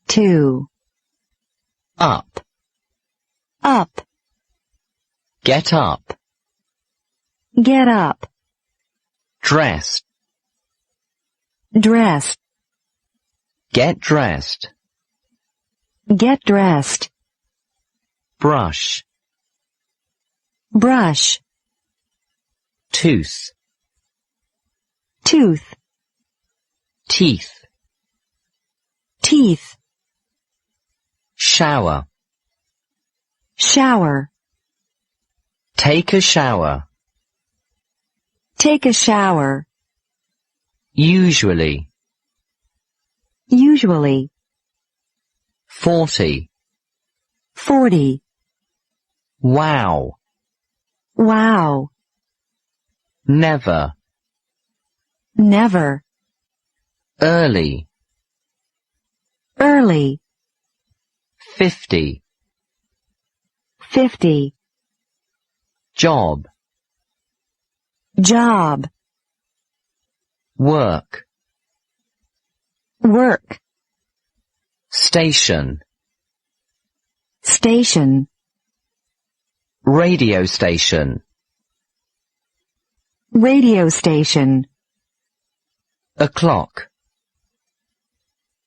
2. Up. Up. Get up. Get up. Dress. Dress. Get dressed. Get dressed. Brush. Brush. Tooth. Tooth. Teeth. Teeth. Shower. Shower. Take a shower. Take a shower. Usually. Usually. 40. 40. Wow. Wow. Never. Never. Early. Early. 50. 50. Job. Job. Work. Work. Station. Station. Radio station. Radio station. O'clock.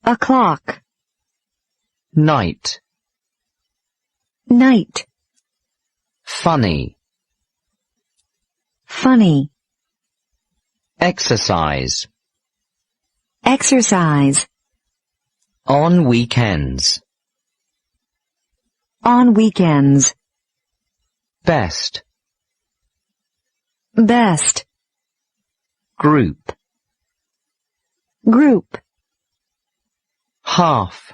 O'clock. Night. Night. Funny. Funny. Exercise. Exercise. On weekends. On weekends. Best. Best. Group. Group. Half.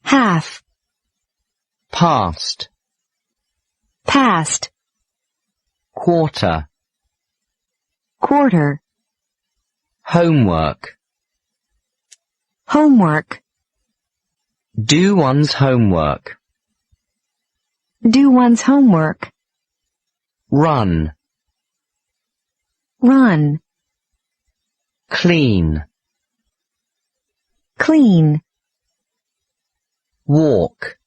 Half. Past. Past. Quarter. Quarter. Homework. Homework. Do one's homework. Do one's homework. Run. Run. Clean. Clean. Walk.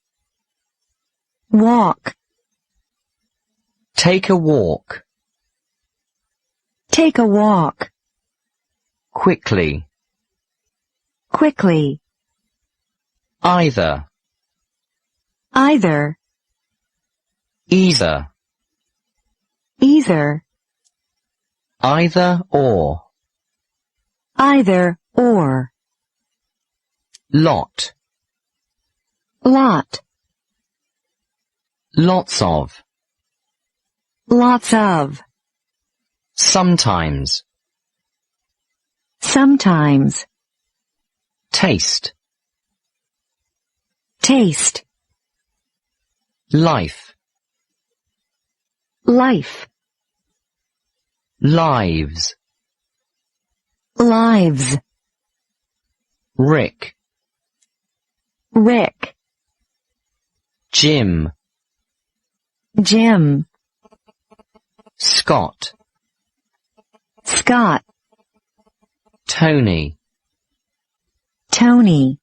Walk. Take a walk. Take a walk. Quickly. Quickly. Either. Either. Either. Either. Either or. Either or. Lot. Lot. Lots of. Lots of. Sometimes. Sometimes. Taste. Taste. Life. Life. Lives. Lives. Rick. Rick. Jim. Jim. Scott. Scott. Tony. Tony.